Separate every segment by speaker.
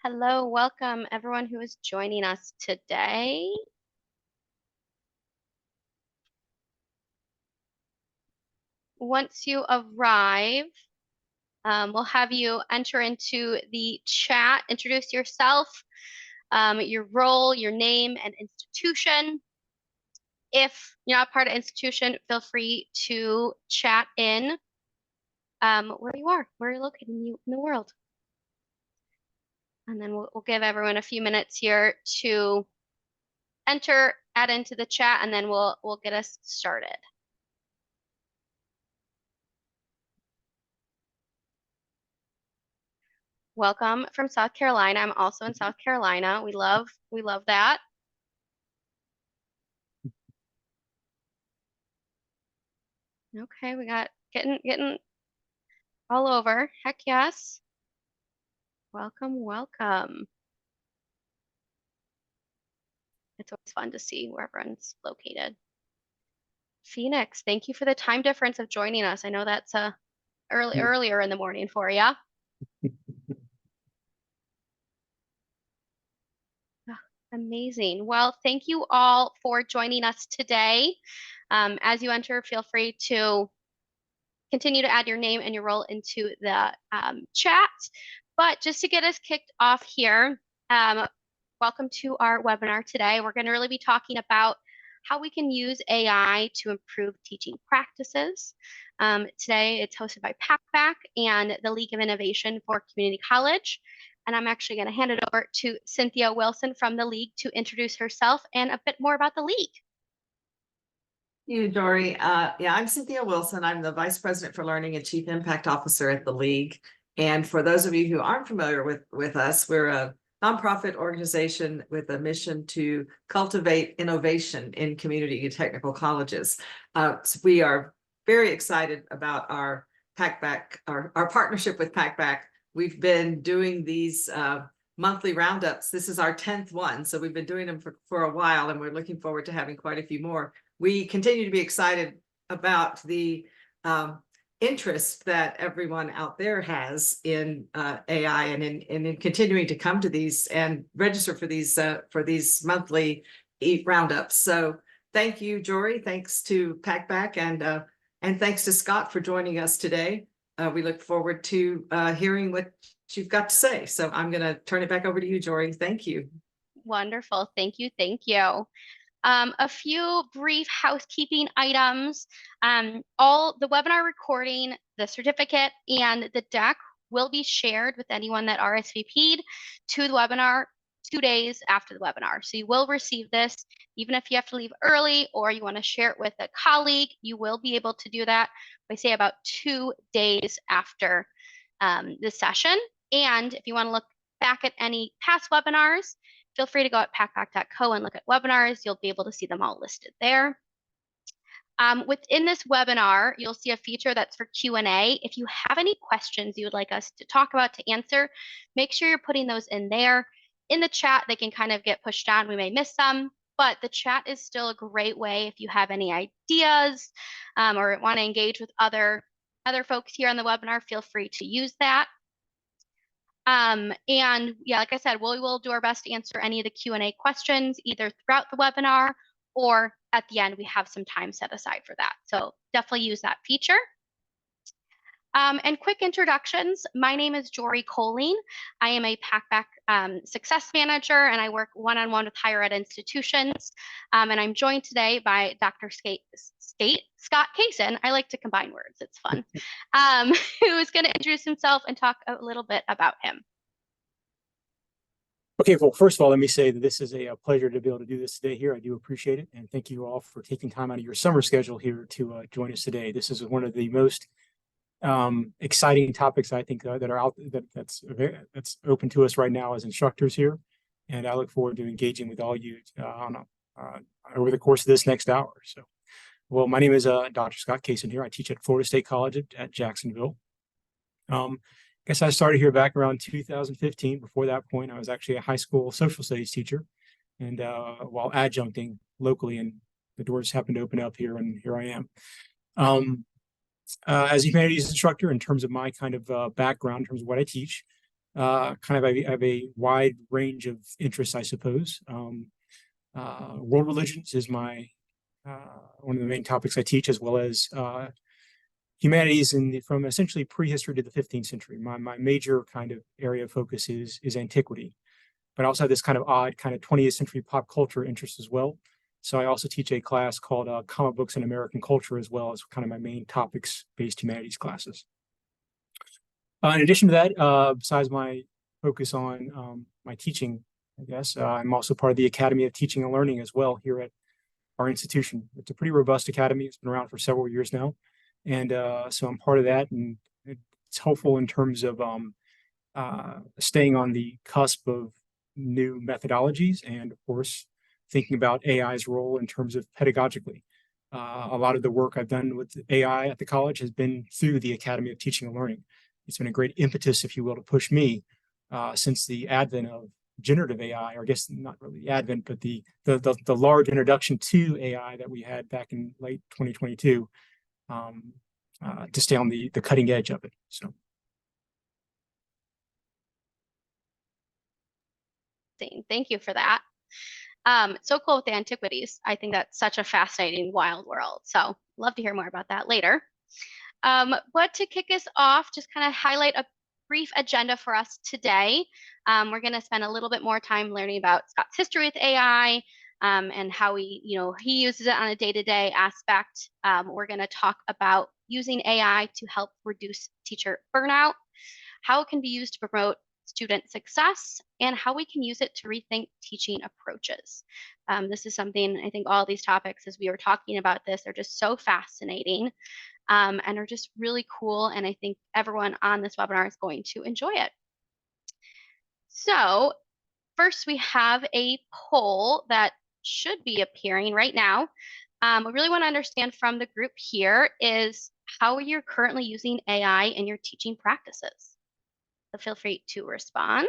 Speaker 1: Hello, welcome everyone who is joining us today. Once you arrive, we'll have you enter into the chat, introduce yourself, your role, your name, and institution. If you're not part of institution, feel free to chat in where you are, where you're located in the world. And then we'll give everyone a few minutes here to add into the chat, and then we'll get us started. Welcome from South Carolina. I'm also in South Carolina. We love that. Okay, we got getting all over. Heck yes. Welcome, welcome. It's always fun to see where everyone's located. Phoenix, thank you for the time difference of joining us. I know that's earlier in the morning for you. Amazing. Well, thank you all for joining us today. As you enter, feel free to continue to add your name and your role into the chat. But just to get us kicked off here, welcome to our webinar today. We're going to really be talking about how we can use AI to improve teaching practices. Today, it's hosted by Packback and the League of Innovation for Community College. And I'm actually going to hand it over to Cynthia Wilson from the League to introduce herself and a bit more about the League.
Speaker 2: You, Dory. Yeah, I'm Cynthia Wilson. I'm the Vice President for Learning and Chief Impact Officer at the League. And for those of you who aren't familiar with us, we're a nonprofit organization with a mission to cultivate innovation in community and technical colleges. So we are very excited about our Packback, our partnership with Packback. We've been doing these monthly roundups. This is our 10th one, so we've been doing them for a while, and we're looking forward to having quite a few more. We continue to be excited about the interest that everyone out there has in AI and in continuing to come to these and register for these monthly roundups. So thank you, Jory. Thanks to Packback, and thanks to Scott for joining us today. We look forward to hearing what you've got to say. So I'm going to turn it back over to you, Jory. Thank you.
Speaker 1: Wonderful. Thank you. Thank you. A few brief housekeeping items. All the webinar recording, the certificate, and the deck will be shared with anyone that RSVP'd to the webinar 2 days after the webinar. So you will receive this, even if you have to leave early or you want to share it with a colleague, you will be able to do that by, say, about 2 days after the session. And if you want to look back at any past webinars, feel free to go at packback.co and look at webinars. You'll be able to see them all listed there. Within this webinar, you'll see a feature that's for Q&A. If you have any questions you would like us to talk about, to answer, make sure you're putting those in there. In the chat, they can kind of get pushed down. We may miss them, but the chat is still a great way if you have any ideas or want to engage with other folks here on the webinar, feel free to use that. And yeah, like I said, we will do our best to answer any of the Q&A questions either throughout the webinar or at the end. We have some time set aside for that. So definitely use that feature. And quick introductions. My name is Jory Colleen. I am a Packback success manager, and I work one-on-one with higher ed institutions. And I'm joined today by Dr. Scott Cason. I like to combine words. It's fun. Who is going to introduce himself and talk a little bit about him.
Speaker 3: Okay, well, first of all, let me say that this is a pleasure to be able to do this today here. I do appreciate it. And thank you all for taking time out of your summer schedule here to join us today. This is one of the most exciting topics I think that are out that's open to us right now as instructors here, and I look forward to engaging with all you over the course of this next hour. So, well, my name is Dr. Scott Cason here. I teach at Florida State College at Jacksonville. I guess I started here back around 2015. Before that point, I was actually a high school social studies teacher, and while adjuncting locally, and the doors happened to open up here, and here I am. As a humanities instructor, in terms of my kind of background, in terms of what I teach, kind of I have a wide range of interests, I suppose. World religions is my one of the main topics I teach, as well as humanities from essentially prehistory to the 15th century. My major kind of area of focus is antiquity, but I also have this kind of odd kind of 20th century pop culture interest as well. So I also teach a class called Comic Books and American Culture, as well as kind of my main topics-based humanities classes. In addition to that, besides my focus on my teaching, I guess, I'm also part of the Academy of Teaching and Learning as well here at our institution. It's a pretty robust academy. It's been around for several years now. And so I'm part of that, and it's helpful in terms of staying on the cusp of new methodologies and, of course, thinking about AI's role in terms of pedagogically. A lot of the work I've done with AI at the college has been through the Academy of Teaching and Learning. It's been a great impetus, if you will, to push me since the advent of generative AI, or I guess not really the advent, but the large introduction to AI that we had back in late 2022, to stay on the cutting edge of it. So.
Speaker 1: Thank you for that. So cool with the antiquities. I think that's such a fascinating, wild world. So love to hear more about that later. But to kick us off, just kind of highlight a brief agenda for us today. We're going to spend a little bit more time learning about Scott's history with AI, and how he uses it on a day-to-day aspect. We're going to talk about using AI to help reduce teacher burnout, how it can be used to promote student success, and how we can use it to rethink teaching approaches. This is something, I think all these topics, as we were talking about this, are just so fascinating, and are just really cool. And I think everyone on this webinar is going to enjoy it. So first, we have a poll that should be appearing right now. We really want to understand from the group here is how you're currently using AI in your teaching practices. So feel free to respond.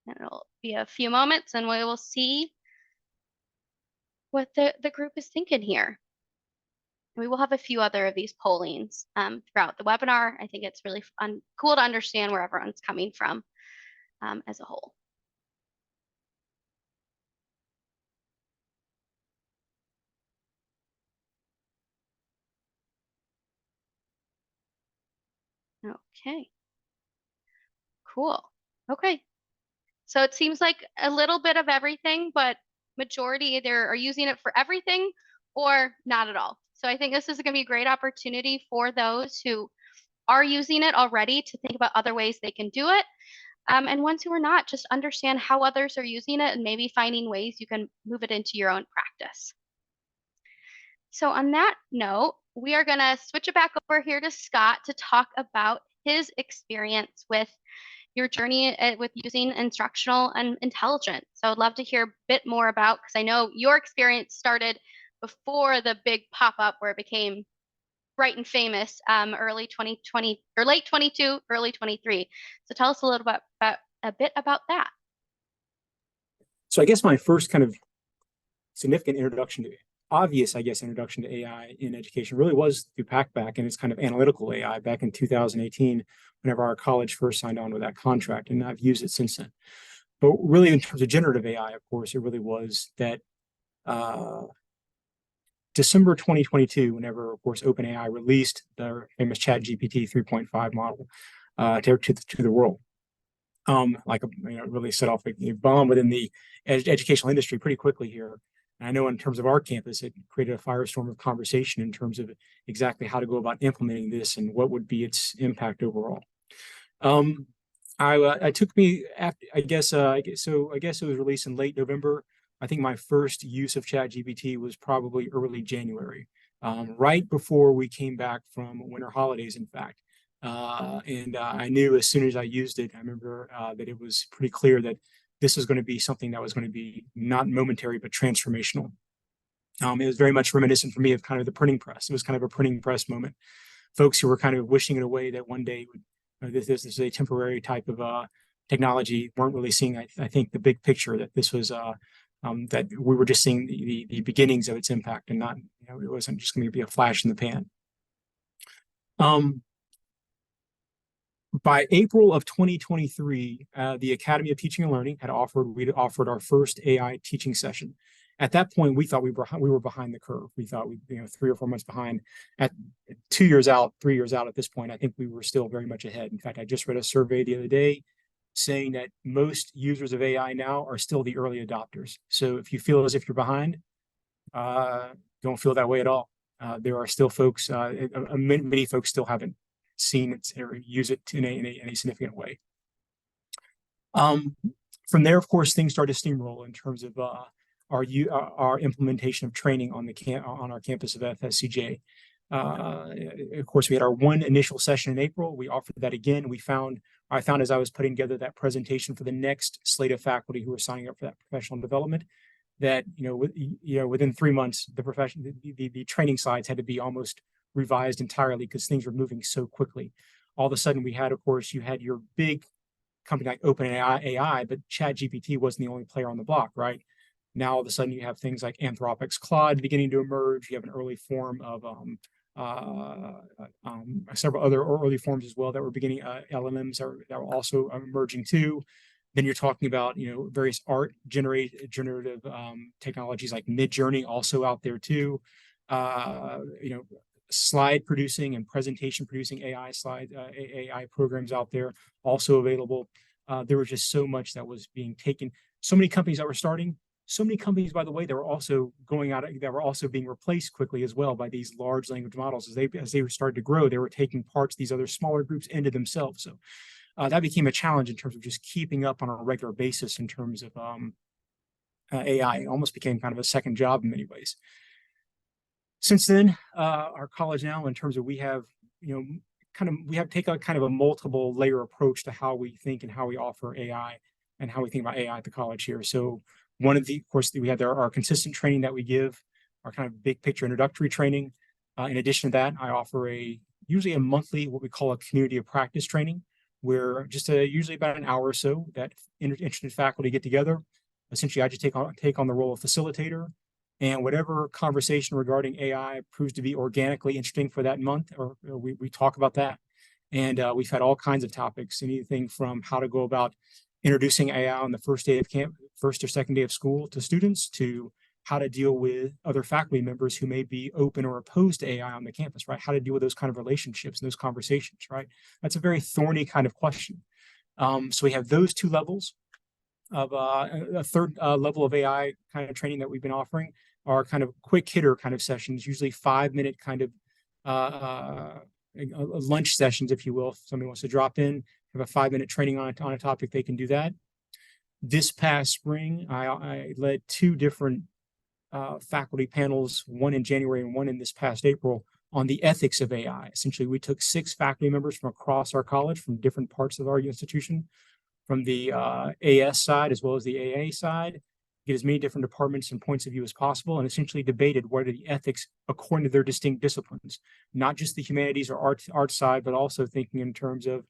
Speaker 1: And it'll be a few moments and we will see what the group is thinking here. We will have a few other of these pollings throughout the webinar. I think it's really cool to understand where everyone's coming from as a whole. Okay, cool. Okay, so it seems like a little bit of everything, but majority either are using it for everything or not at all. So I think this is going to be a great opportunity for those who are using it already to think about other ways they can do it. And ones who are not, just understand how others are using it and maybe finding ways you can move it into your own practice. So on that note, we are going to switch it back over here to Scott to talk about his experience with your journey with using instructional and intelligence. So I'd love to hear a bit more about, because I know your experience started before the big pop-up where it became bright and famous, early 2020 or late 22, early 23. So tell us a little bit about that.
Speaker 3: So I guess my first kind of significant introduction to introduction to AI in education really was through Packback and its kind of analytical AI back in 2018, whenever our college first signed on with that contract, and I've used it since then. But really, in terms of generative AI, of course, it really was that December 2022, whenever, of course, OpenAI released their famous ChatGPT 3.5 model to the world. Really set off a bomb within the educational industry pretty quickly here. And I know in terms of our campus, it created a firestorm of conversation in terms of exactly how to go about implementing this and what would be its impact overall. It took me after, I guess it was released in late November. I think my first use of ChatGPT was probably early January, right before we came back from winter holidays, in fact. And I knew as soon as I used it, I remember that it was pretty clear that this was going to be something that was going to be not momentary, but transformational. It was very much reminiscent for me of kind of the printing press. It was kind of a printing press moment. Folks who were kind of wishing it away that one day this is a temporary type of technology weren't really seeing, I think, the big picture that this was that we were just seeing the beginnings of its impact and not, it wasn't just going to be a flash in the pan. By April of 2023, the Academy of Teaching and Learning we'd offered our first AI teaching session. At that point, we thought we were behind the curve. We thought 3 or 4 months behind. At 2 years out, 3 years out at this point, I think we were still very much ahead. In fact, I just read a survey the other day saying that most users of AI now are still the early adopters. So if you feel as if you're behind, don't feel that way at all. There are still folks, many folks still haven't seen it or use it in a significant way. From there, of course, things started to steamroll in terms of our implementation of training on our campus of FSCJ. Of course, we had our one initial session in April. We offered that again. I found as I was putting together that presentation for the next slate of faculty who were signing up for that professional development, that within 3 months, the training slides had to be almost revised entirely because things were moving so quickly. All of a sudden, you had your big company like OpenAI, but ChatGPT wasn't the only player on the block, right? Now, all of a sudden, you have things like Anthropic's Claude beginning to emerge. You have an early form of several other early forms as well that were beginning. LLMs that were also emerging too. Then you're talking about various generative technologies like Midjourney also out there too. Slide producing and presentation producing AI programs out there also available. There was just so much that was being taken. So many companies that were starting. So many companies, by the way, that were also being replaced quickly as well by these large language models. As they were starting to grow, they were taking parts of these other smaller groups into themselves. So that became a challenge in terms of just keeping up on a regular basis in terms of AI. It almost became kind of a second job in many ways. Since then, our college now, in terms of we have taken a kind of a multiple layer approach to how we think and how we offer AI and how we think about AI at the college here. So of course, we have our consistent training that we give, our kind of big picture introductory training. In addition to that, I offer usually a monthly, what we call a community of practice training, where just usually about an hour or so that interested faculty get together. Essentially, I just take on the role of facilitator, and whatever conversation regarding AI proves to be organically interesting for that month, or we talk about that. And we've had all kinds of topics, anything from how to go about introducing AI on the first or second day of school to students, to how to deal with other faculty members who may be open or opposed to AI on the campus, right? How to deal with those kind of relationships and those conversations, right? That's a very thorny kind of question. So we have those two levels of a third level of AI kind of training that we've been offering are kind of quick hitter kind of sessions, usually 5-minute kind of lunch sessions, if you will. If somebody wants to drop in, have a 5-minute training on a topic, they can do that. This past spring, I led 2 different faculty panels, one in January and one in this past April, on the ethics of AI. Essentially, we took 6 faculty members from across our college, from different parts of our institution, from the AS side as well as the AA side, get as many different departments and points of view as possible, and essentially debated what are the ethics according to their distinct disciplines, not just the humanities or art side, but also thinking in terms of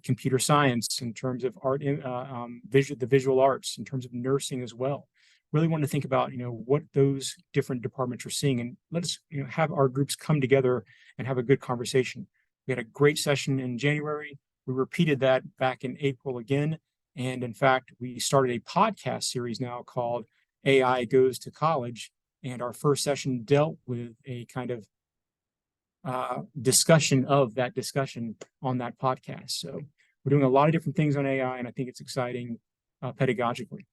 Speaker 3: computer science, in terms of art, the visual arts, in terms of nursing as well. Really want to think about what those different departments are seeing, and let us have our groups come together and have a good conversation. We had a great session in January. We repeated that back in April again. And in fact, we started a podcast series now called AI Goes to College. And our first session dealt with a kind of discussion of that discussion on that podcast. So we're doing a lot of different things on AI, and I think it's exciting pedagogically.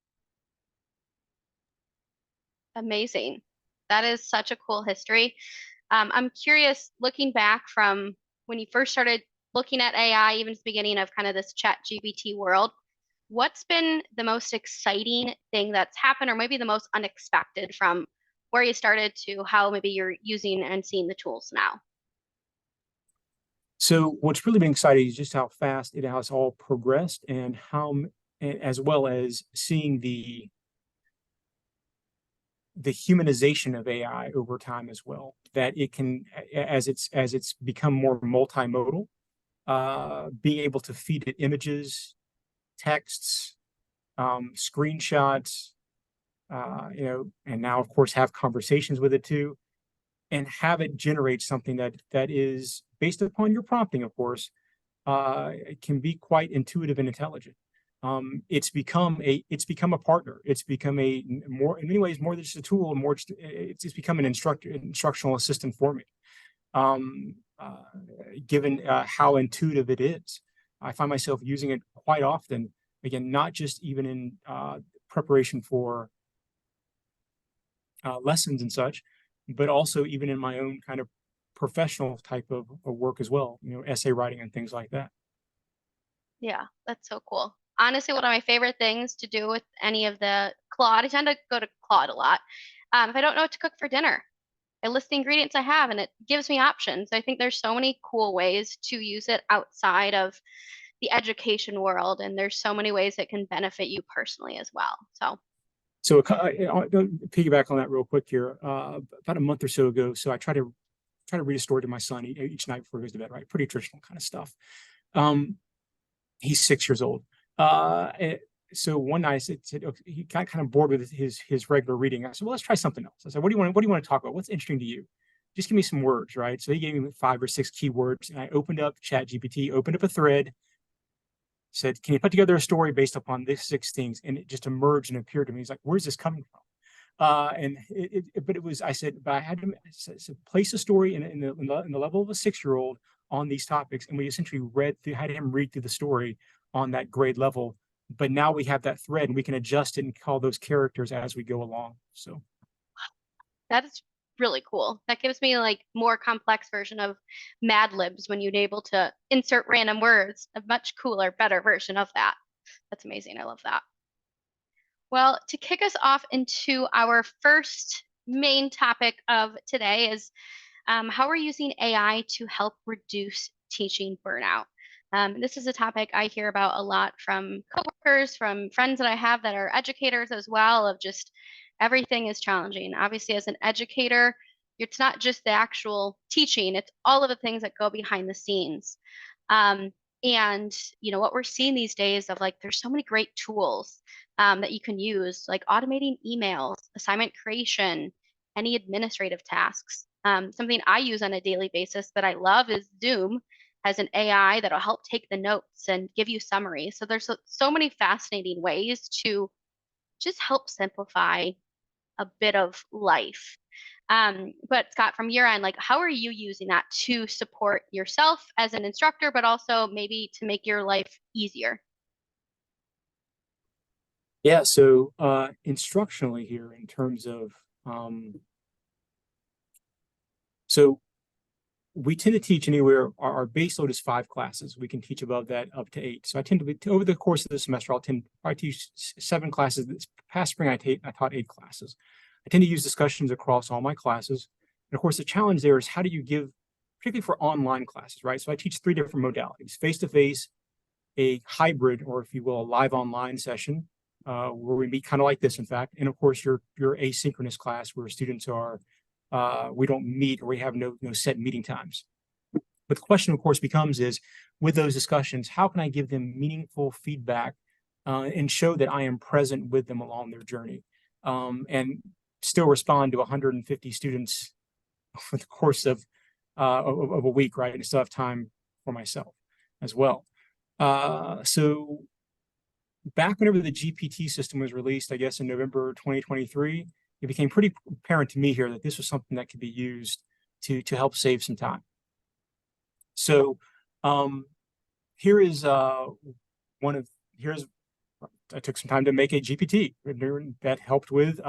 Speaker 1: Amazing. That is such a cool history. I'm curious, looking back from when you first started looking at AI, even at the beginning of kind of this ChatGPT world, what's been the most exciting thing that's happened, or maybe the most unexpected from where you started to how maybe you're using and seeing the tools now?
Speaker 3: So what's really been exciting is just how fast it has all progressed, and as well as seeing the humanization of AI over time as well, that it can, as it's become more multimodal, being able to feed it images, texts, screenshots, and now of course have conversations with it too. and have it generate something that is based upon your prompting, of course, it can be quite intuitive and intelligent. It's become a partner. It's become a more, in many ways, more than just a tool, more just, it's become an instructional assistant for me. Given how intuitive it is, I find myself using it quite often. Again, not just even in preparation for lessons and such, but also even in my own kind of professional type of work as well, essay writing and things like that.
Speaker 1: Yeah, that's so cool. Honestly, one of my favorite things to do with any of the Claude, I tend to go to Claude a lot. If I don't know what to cook for dinner, I list the ingredients I have and it gives me options. I think there's so many cool ways to use it outside of the education world, and there's so many ways it can benefit you personally as well.
Speaker 3: So I'll piggyback on that real quick here. About a month or so ago, so I try to read a story to my son each night before he goes to bed, right? Pretty traditional kind of stuff. He's 6 years old. So one night I said, okay, he got kind of bored with his regular reading. I said, well, let's try something else. I said, what do you want to talk about? What's interesting to you? Just give me some words, right? So he gave me 5 or 6 keywords, and I opened up ChatGPT, opened up a thread, said, can you put together a story based upon these 6 things? And it just emerged and appeared to me. He's like, where's this coming from? But it was, I said, but I had to place a story in the level of a 6-year-old on these topics. And we essentially had him read through the story on that grade level. But now we have that thread and we can adjust it and call those characters as we go along. So
Speaker 1: that is really cool. That gives me like more complex version of Mad Libs when you're able to insert random words, a much cooler, better version of that. That's amazing. I love that. Well, to kick us off into our first main topic of today is how we're using AI to help reduce teaching burnout. This is a topic I hear about a lot from coworkers, from friends that I have that are educators as well, of just everything is challenging. Obviously, as an educator, it's not just the actual teaching, it's all of the things that go behind the scenes. And what we're seeing these days of like there's so many great tools that you can use, like automating emails, assignment creation, any administrative tasks. Something I use on a daily basis that I love is Zoom has an AI that'll help take the notes and give you summaries. So there's so many fascinating ways to just help simplify a bit of life. But Scott, from your end, like how are you using that to support yourself as an instructor, but also maybe to make your life easier?
Speaker 3: yeah, so instructionally here in terms of so we tend to teach anywhere, our base load is 5 classes. We can teach above that up to 8. So I tend to, over the course of the semester, I teach 7 classes. This past spring, I taught 8 classes. I tend to use discussions across all my classes. And of course, the challenge there is how do you give, particularly for online classes, right? So I teach 3 different modalities: face-to-face, a hybrid, or if you will, a live online session, where we meet kind of like this, in fact. And of course, your asynchronous class where students are, we don't meet, or we have no set meeting times. But the question, of course, becomes is, with those discussions, how can I give them meaningful feedback and show that I am present with them along their journey, and still respond to 150 students over the course of a week, right? And still have time for myself as well. So back whenever the GPT system was released, I guess in November 2023, it became pretty apparent to me here that this was something that could be used to help save some time. So here is I took some time to make a GPT that helped with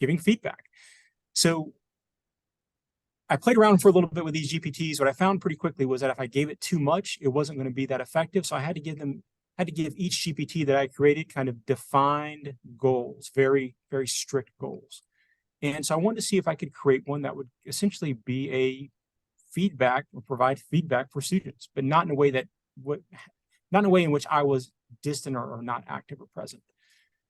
Speaker 3: giving feedback. So I played around for a little bit with these GPTs. What I found pretty quickly was that if I gave it too much, it wasn't going to be that effective. So I had to give each GPT that I created kind of defined goals, very, very strict goals. And so I wanted to see if I could create one that would essentially be a feedback or provide feedback for students, but not in a way in which I was distant or not active or present.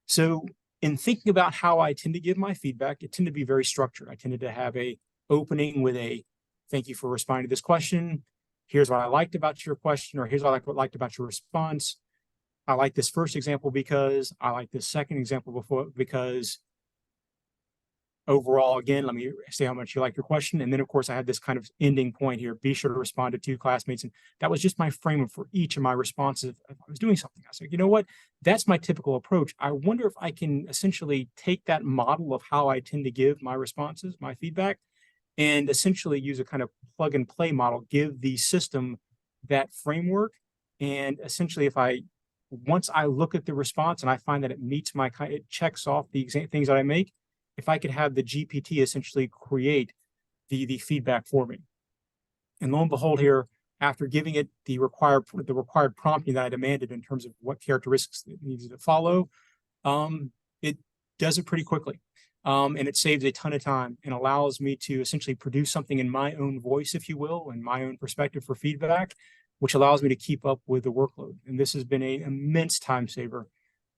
Speaker 3: So in thinking about how I tend to give my feedback, it tended to be very structured. I tended to have a opening with a thank you for responding to this question. Here's what I liked about your question, or here's what I liked about your response. I like this first example because I like this second example because overall, again, let me say how much you like your question. And then, of course, I had this kind of ending point here. Be sure to respond to 2 classmates. And that was just my framework for each of my responses. If I was doing something, I said, you know what? That's my typical approach. I wonder if I can essentially take that model of how I tend to give my responses, my feedback, and essentially use a kind of plug and play model, give the system that framework. And essentially, once I look at the response and I find that it meets it checks off the things that I make, if I could have the GPT essentially create the feedback for me. And lo and behold, here, after giving it the required prompting that I demanded in terms of what characteristics it needs to follow, it does it pretty quickly. And it saves a ton of time and allows me to essentially produce something in my own voice, if you will, and my own perspective for feedback, which allows me to keep up with the workload. And this has been an immense time saver.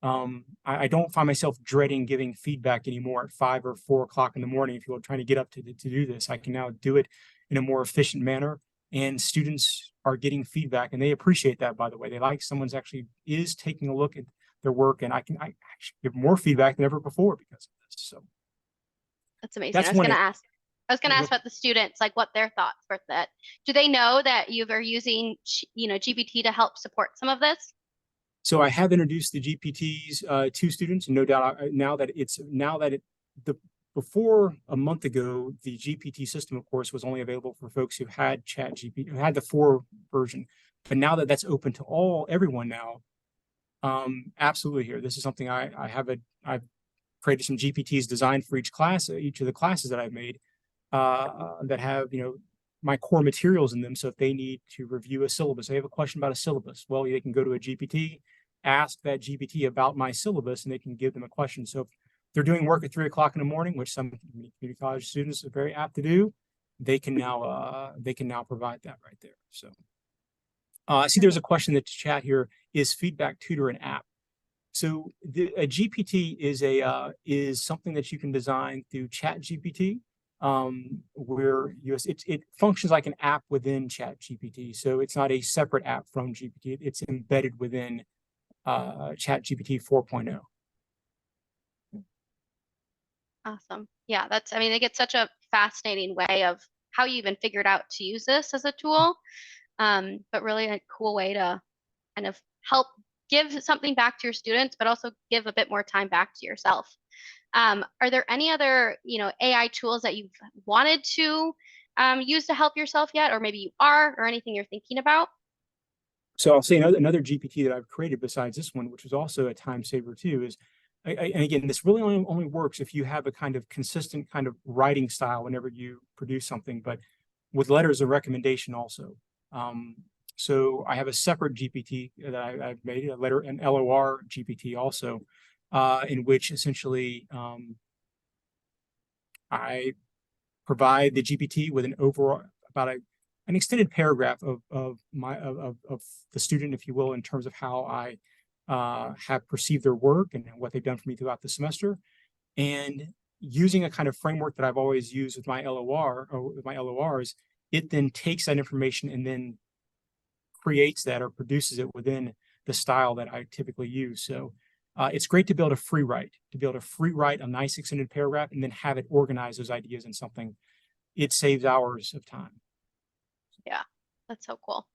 Speaker 3: I don't find myself dreading giving feedback anymore at 5 or 4 o'clock in the morning. If you're trying to get up to do this, I can now do it in a more efficient manner. And students are getting feedback, and they appreciate that, by the way. They like someone's actually is taking a look at their work, and I actually give more feedback than ever before because of this. So
Speaker 1: That's amazing.
Speaker 3: that's
Speaker 1: I was going to ask about the students, like what their thoughts were that. Do they know that you are using, GPT to help support some of this?
Speaker 3: So I have introduced the GPTs to students, and no doubt before a month ago, the GPT system, of course, was only available for folks who had ChatGPT, who had the 4 version. But now that that's open to everyone now, absolutely here. This is something I've created some GPTs designed for each of the classes that I've made that have, my core materials in them. So if they need to review a syllabus, they have a question about a syllabus, well, they can go to a GPT, ask that GPT about my syllabus, and they can give them a question. So if they're doing work at 3 o'clock in the morning, which some community college students are very apt to do, they can now provide that right there. So I see there's a question in the chat here: is Feedback Tutor an app? So a GPT is something that you can design through ChatGPT, where it functions like an app within ChatGPT. So it's not a separate app from GPT. It's embedded within ChatGPT 4.0.
Speaker 1: Awesome. Yeah, they get such a fascinating way of how you even figured out to use this as a tool, but really a cool way to kind of help give something back to your students, but also give a bit more time back to yourself. Are there any other, AI tools that you've wanted to use to help yourself yet, or maybe you are, or anything you're thinking about?
Speaker 3: So I'll say another GPT that I've created besides this one, which was also a time saver too, is, and again, this really only works if you have a kind of consistent kind of writing style whenever you produce something, but with letters of recommendation also. So I have a separate GPT that I've made, an LOR GPT also, in which essentially I provide the GPT with an overall about an extended paragraph of the student, if you will, in terms of how I have perceived their work and what they've done for me throughout the semester, and using a kind of framework that I've always used with my LOR or with my LORs. It then takes that information and then creates that or produces it within the style that I typically use. So it's great to be able to free write a nice extended paragraph and then have it organize those ideas in something. It saves hours of time.
Speaker 1: Yeah, that's so cool.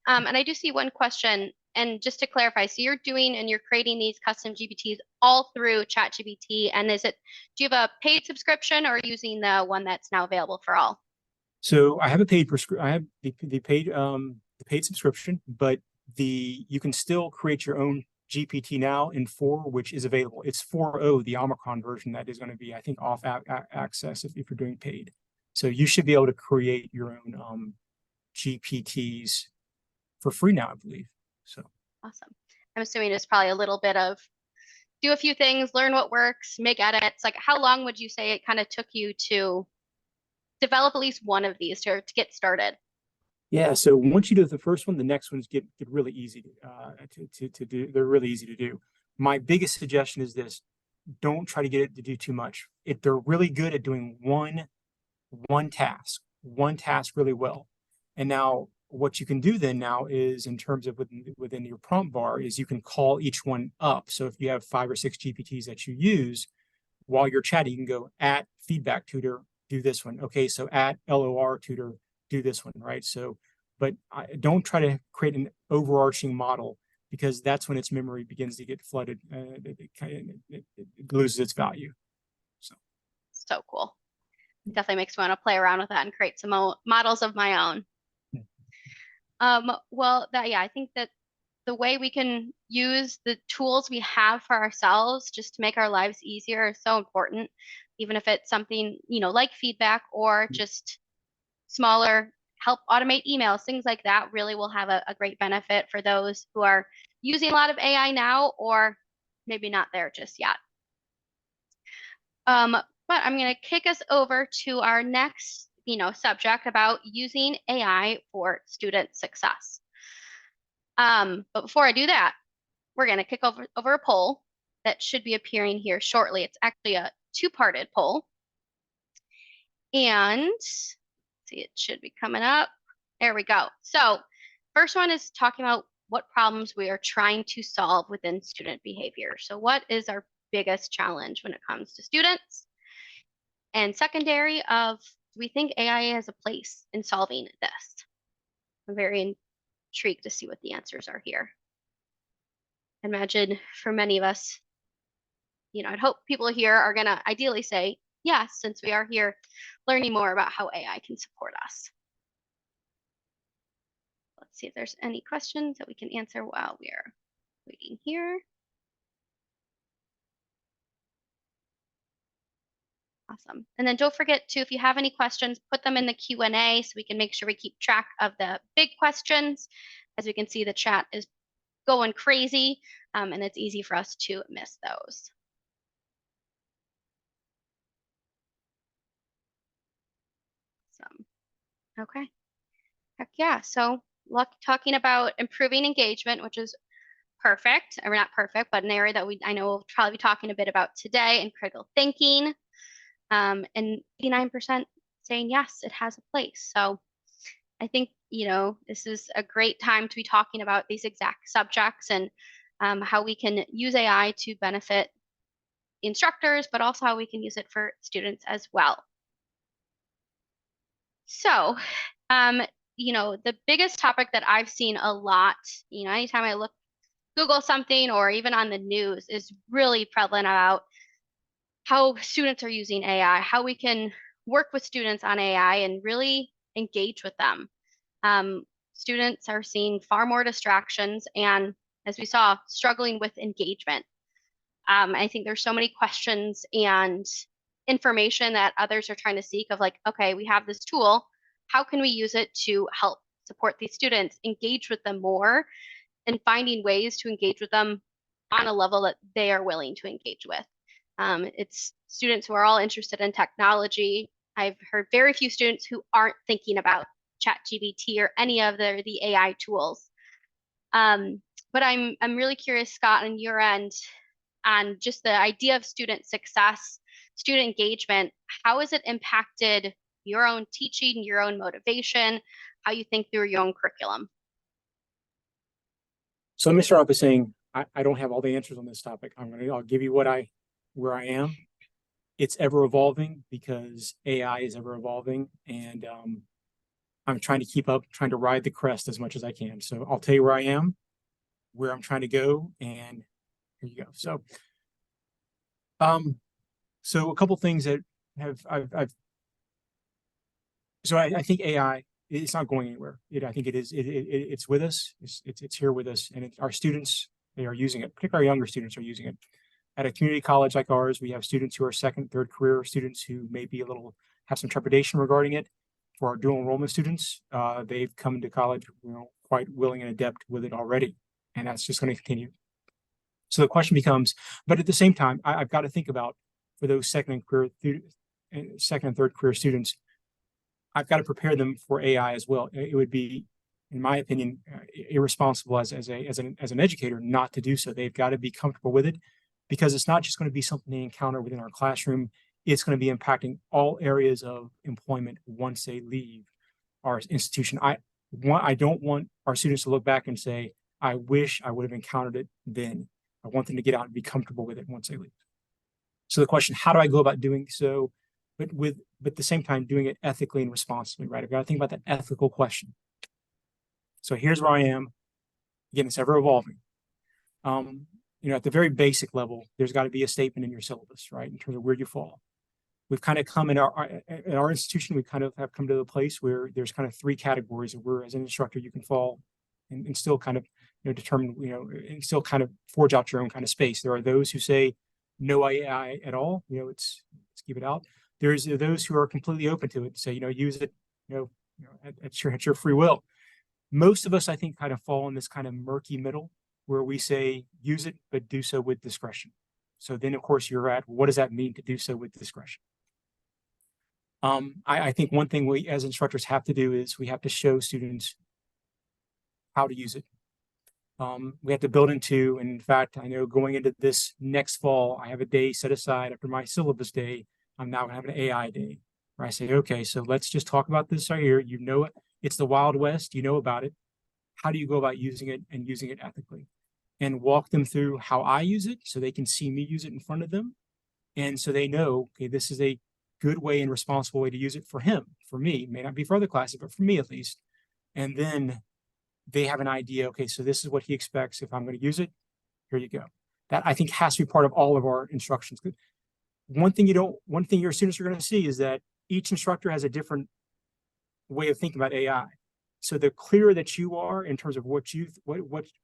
Speaker 1: And I do see one question, and just to clarify, so you're creating these custom GPTs all through ChatGPT, and do you have a paid subscription or using the one that's now available for all?
Speaker 3: So I have the paid subscription, but you can still create your own GPT now in 4, which is available. It's 4.0, the Omicron version that is going to be, I think, off access if you're doing paid. So you should be able to create your own GPTs for free now, I believe. So
Speaker 1: awesome. I'm assuming it's probably a little bit of do a few things, learn what works, make edits. Like, how long would you say it kind of took you to develop at least one of these to get started?
Speaker 3: Yeah, so once you do the first one, the next ones get really easy to do. They're really easy to do. My biggest suggestion is this: don't try to get it to do too much. If they're really good at doing one task really well. And now what you can do then now is, in terms of within your prompt bar, is you can call each one up. So if you have 5 or 6 GPTs that you use while you're chatting, you can go at feedback tutor, do this one. Okay, so at LOR tutor, do this one, right? So, but I don't try to create an overarching model, because that's when its memory begins to get flooded. It loses its value.
Speaker 1: So cool. Definitely makes me want to play around with that and create some models of my own. Well, yeah, I think that the way we can use the tools we have for ourselves just to make our lives easier is so important, even if it's something, like feedback or just smaller help automate emails, things like that really will have a great benefit for those who are using a lot of AI now or maybe not there just yet. But I'm going to kick us over to our next, subject about using AI for student success. But before I do that, we're going to kick over a poll that should be appearing here shortly. It's actually a two-parted poll. And see, it should be coming up. There we go. So first one is talking about what problems we are trying to solve within student behavior. So what is our biggest challenge when it comes to students? And secondary of, do we think AI has a place in solving this? I'm very intrigued to see what the answers are here. Imagine for many of us, I'd hope people here are going to ideally say yes, since we are here learning more about how AI can support us. Let's see if there's any questions that we can answer while we are waiting here. Awesome. And then don't forget to, if you have any questions, put them in the Q&A so we can make sure we keep track of the big questions. As we can see, the chat is going crazy, and it's easy for us to miss those. Awesome. Okay. Heck yeah. So talking about improving engagement, which is perfect, or not perfect, but an area that I know we'll probably be talking a bit about today, and critical thinking. And 89% saying yes, it has a place. So I think, this is a great time to be talking about these exact subjects and how we can use AI to benefit instructors, but also how we can use it for students as well. So, the biggest topic that I've seen a lot, anytime I Google something or even on the news, is really prevalent about how students are using AI, how we can work with students on AI and really engage with them. Students are seeing far more distractions and, as we saw, struggling with engagement. I think there's so many questions and information that others are trying to seek of like, okay, we have this tool. How can we use it to help support these students, engage with them more, and finding ways to engage with them on a level that they are willing to engage with? It's students who are all interested in technology. I've heard very few students who aren't thinking about ChatGPT or any of the AI tools. But I'm really curious, Scott, on your end, on just the idea of student success, student engagement. How has it impacted your own teaching, your own motivation, how you think through your own curriculum?
Speaker 3: So let me start off by saying I don't have all the answers on this topic. I'll give you where I am. It's ever evolving because AI is ever evolving, and I'm trying to keep up, trying to ride the crest as much as I can. So I'll tell you where I am, where I'm trying to go, and here you go. So a couple things that I think AI, it's not going anywhere. I think it's with us. It's here with us, and our students, they are using it. Particularly our younger students are using it. At a community college like ours, we have students who are second, third career students who may be have some trepidation regarding it. For our dual enrollment students, they've come into college, quite willing and adept with it already, and that's just going to continue. So the question becomes, but at the same time, I've got to think about, for those second and third career students, I've got to prepare them for AI as well. It would be, in my opinion, irresponsible as an educator not to do so. They've got to be comfortable with it, because it's not just going to be something they encounter within our classroom. It's going to be impacting all areas of employment once they leave our institution. I don't want our students to look back and say, I wish I would have encountered it then. I want them to get out and be comfortable with it once they leave. So the question, how do I go about doing so? but at the same time doing it ethically and responsibly, right? I've got to think about that ethical question. So here's where I am. Again, it's ever evolving. At the very basic level, there's got to be a statement in your syllabus, right, in terms of where you fall. We've kind of come in our institution, we kind of have come to the place where there's kind of three categories of where, as an instructor, you can fall and still kind of determine, and still kind of forge out your own kind of space. There are those who say no AI at all, let's keep it out. There's those who are completely open to it, say, use it, at your free will. Most of us, I think, kind of fall in this kind of murky middle where we say use it, but do so with discretion. So then, of course, you're at, what does that mean to do so with discretion? I think one thing we as instructors have to do is we have to show students how to use it. We have to build into, and in fact, I know going into this next fall, I have a day set aside after my syllabus day. I'm now going to have an AI day where I say, okay, so let's just talk about this right here. It's the Wild West. You know about it. How do you go about using it and using it ethically? And walk them through how I use it so they can see me use it in front of them. And so they know, okay, this is a good way and responsible way to use it for him, for me, may not be for other classes, but for me at least. And then they have an idea, okay, so this is what he expects if I'm going to use it. Here you go. That I think has to be part of all of our instructions. One thing your students are going to see is that each instructor has a different way of thinking about AI. So the clearer that you are in terms of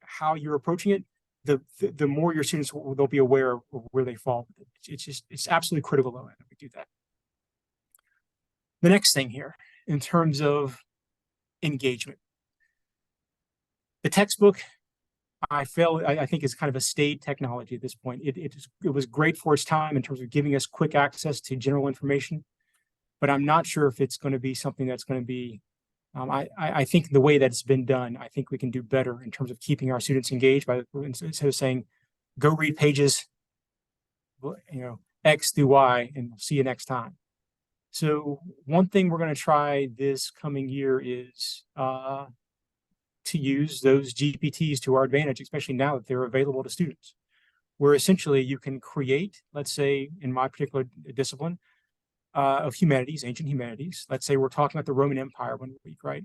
Speaker 3: how you're approaching it, the more your students they'll be aware of where they fall. It's absolutely critical that we do that. The next thing here, in terms of engagement, the textbook, I think is kind of a staid technology at this point. It was great for its time in terms of giving us quick access to general information, but I'm not sure if it's going to be something that's going to be. I think the way that it's been done, I think we can do better in terms of keeping our students engaged instead of saying, go read pages, X through Y, and we'll see you next time. So one thing we're going to try this coming year is to use those GPTs to our advantage, especially now that they're available to students, where essentially you can create, let's say in my particular discipline of humanities, ancient humanities, let's say we're talking about the Roman Empire one week, right?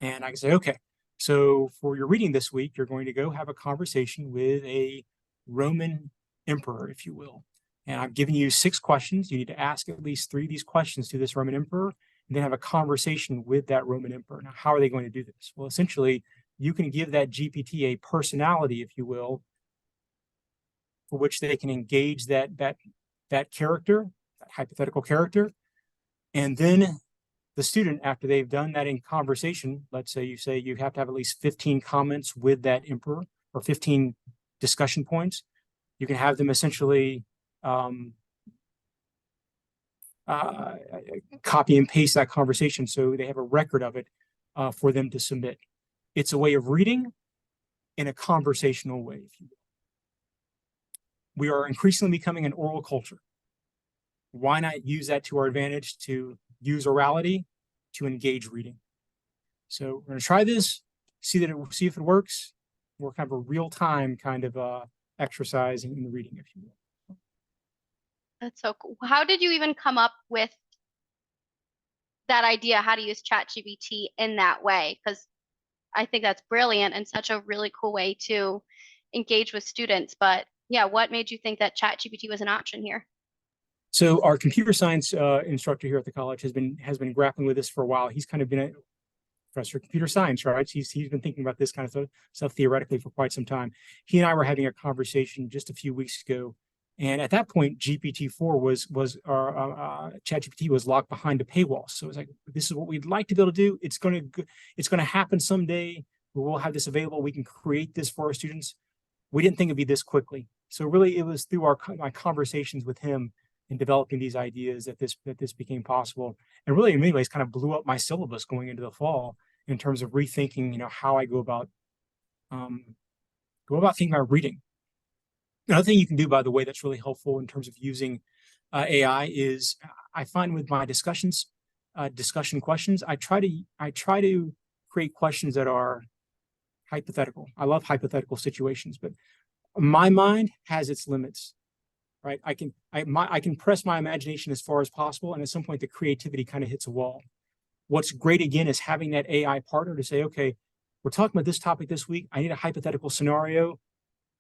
Speaker 3: And I can say, okay, so for your reading this week, you're going to go have a conversation with a Roman emperor, if you will. And I've given you 6 questions. You need to ask at least 3 of these questions to this Roman emperor, and then have a conversation with that Roman emperor. Now, how are they going to do this? Well, essentially, you can give that GPT a personality, if you will, for which they can engage that character, that hypothetical character. And then the student, after they've done that in conversation, let's say you have to have at least 15 comments with that emperor or 15 discussion points. You can have them essentially copy and paste that conversation so they have a record of it for them to submit. It's a way of reading in a conversational way, if you will. We are increasingly becoming an oral culture. Why not use that to our advantage to use orality to engage reading? So we're going to try this, see if it works. We're kind of a real-time kind of exercise in the reading, if you will.
Speaker 1: That's so cool. How did you even come up with that idea, how to use ChatGPT in that way? Because I think that's brilliant and such a really cool way to engage with students. But yeah, what made you think that ChatGPT was an option here?
Speaker 3: So our computer science instructor here at the college has been grappling with this for a while. He's kind of been a professor of computer science, right? He's been thinking about this kind of stuff theoretically for quite some time. He and I were having a conversation just a few weeks ago, and at that point, GPT-4 ChatGPT was locked behind a paywall. So it's like, this is what we'd like to be able to do. It's going to happen someday. We'll have this available. We can create this for our students. We didn't think it'd be this quickly. So really, it was through my conversations with him in developing these ideas that this became possible, and really in many ways kind of blew up my syllabus going into the fall in terms of rethinking, how I go about thinking about reading. Another thing you can do, by the way, that's really helpful in terms of using AI is I find with my discussion questions, I try to create questions that are hypothetical. I love hypothetical situations, but my mind has its limits. right? I can press my imagination as far as possible, and at some point the creativity kind of hits a wall. What's great again is having that AI partner to say, okay, we're talking about this topic this week. I need a hypothetical scenario.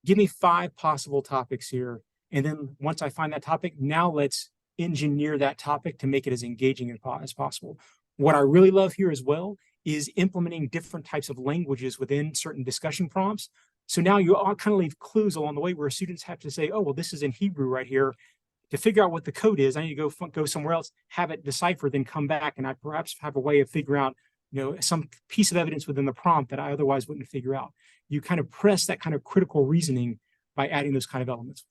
Speaker 3: Give me 5 possible topics here. And then once I find that topic, now let's engineer that topic to make it as engaging as possible. What I really love here as well is implementing different types of languages within certain discussion prompts. So now you all kind of leave clues along the way where students have to say, oh, well, this is in Hebrew right here. To figure out what the code is, I need to go somewhere else, have it deciphered, then come back, and I perhaps have a way of figuring out, some piece of evidence within the prompt that I otherwise wouldn't figure out. You kind of press that kind of critical reasoning by adding those kind of elements.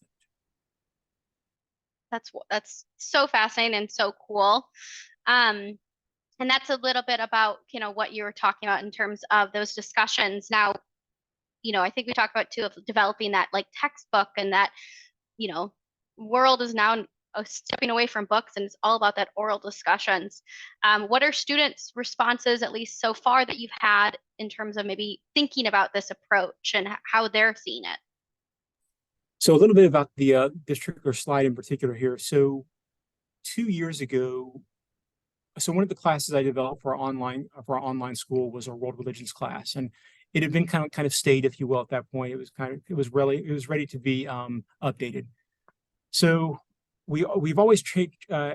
Speaker 1: That's so fascinating and so cool. And that's a little bit about, what you were talking about in terms of those discussions. Now, I think we talked about too of developing that like textbook, and that, world is now stepping away from books, and it's all about that oral discussions. What are students' responses, at least so far, that you've had in terms of maybe thinking about this approach and how they're seeing it?
Speaker 3: So a little bit about the this particular slide in particular here. So 2 years ago, so one of the classes I developed for our online school was our world religions class, and it had been kind of stayed, if you will, at that point. It was ready to be updated. So we've always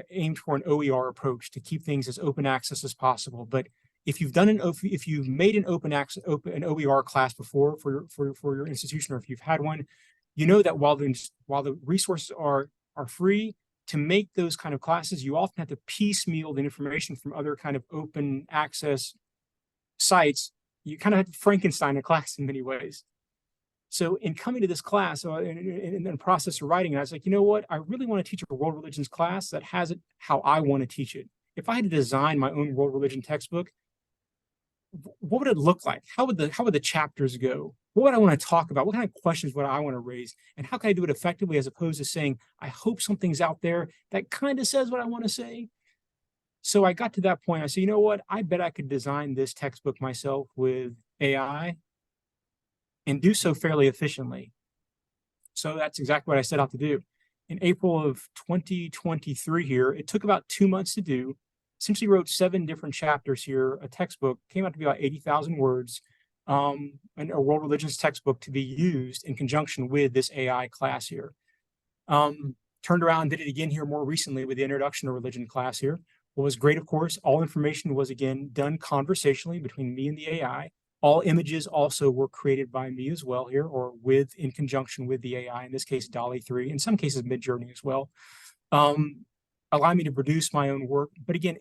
Speaker 3: aimed for an OER approach to keep things as open access as possible. But if you've made an an OER class before for your institution, or if you've had one, you know that while the resources are free, to make those kind of classes, you often have to piecemeal the information from other kind of open access sites. You kind of have to Frankenstein a class in many ways. So in coming to this class, in the process of writing, I was like, you know what? I really want to teach a world religions class that has it how I want to teach it. If I had to design my own world religion textbook, what would it look like? How would the chapters go? What would I want to talk about? What kind of questions would I want to raise? And how can I do it effectively, as opposed to saying, I hope something's out there that kind of says what I want to say? So I got to that point. I said, you know what? I bet I could design this textbook myself with AI and do so fairly efficiently. So that's exactly what I set out to do. In April of 2023 here, it took about 2 months to do. Essentially wrote 7 different chapters here. A textbook came out to be about 80,000 words, and a world religions textbook to be used in conjunction with this AI class here. Turned around, did it again here more recently with the introduction to religion class here. What was great, of course, all information was again done conversationally between me and the AI. All images also were created by me as well here, or in conjunction with the AI, in this case, DALL-E 3, in some cases, Midjourney as well. Allow me to produce my own work. But again,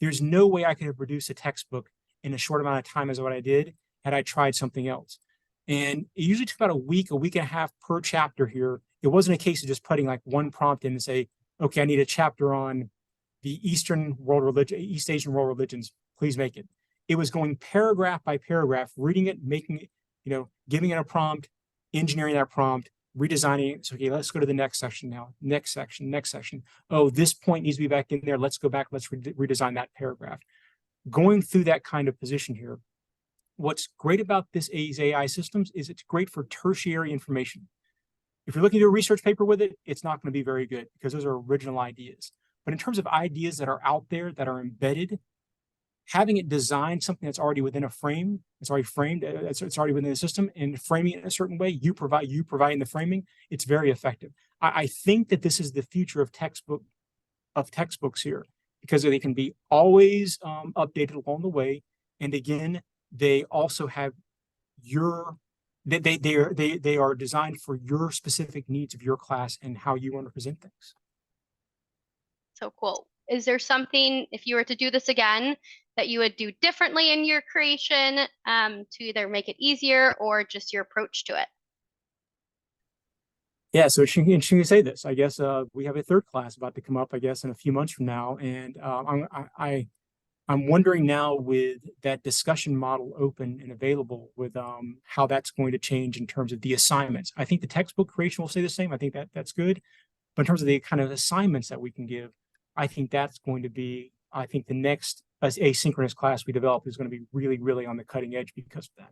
Speaker 3: there's no way I could have produced a textbook in a short amount of time as what I did had I tried something else. And it usually took about a week and a half per chapter here. It wasn't a case of just putting like one prompt in and say, okay, I need a chapter on the East Asian world religions, please make it. It was going paragraph by paragraph, reading it, making it, giving it a prompt, engineering that prompt, redesigning it. So, okay, let's go to the next section now. Next section. Oh, this point needs to be back in there. Let's go back. Let's redesign that paragraph. Going through that kind of position here. What's great about these AI systems is it's great for tertiary information. If you're looking to do a research paper with it, it's not going to be very good because those are original ideas. But in terms of ideas that are out there, that are embedded, having it design something that's already within a frame, it's already framed, it's already within the system, and framing it in a certain way, you providing the framing, it's very effective. I think that this is the future of textbooks here, because they can be always updated along the way. And again, they also have they are designed for your specific needs of your class and how you want to present things.
Speaker 1: So cool. Is there something, if you were to do this again, that you would do differently in your creation to either make it easier or just your approach to it?
Speaker 3: Yeah, so it's interesting to say this. I guess we have a 3rd class about to come up, I guess, in a few months from now. And I'm wondering now, with that discussion model open and available, with how that's going to change in terms of the assignments. I think the textbook creation will stay the same. I think that's good. But in terms of the kind of assignments that we can give, I think that's going to be, the next asynchronous class we develop is going to be really, really on the cutting edge because of that.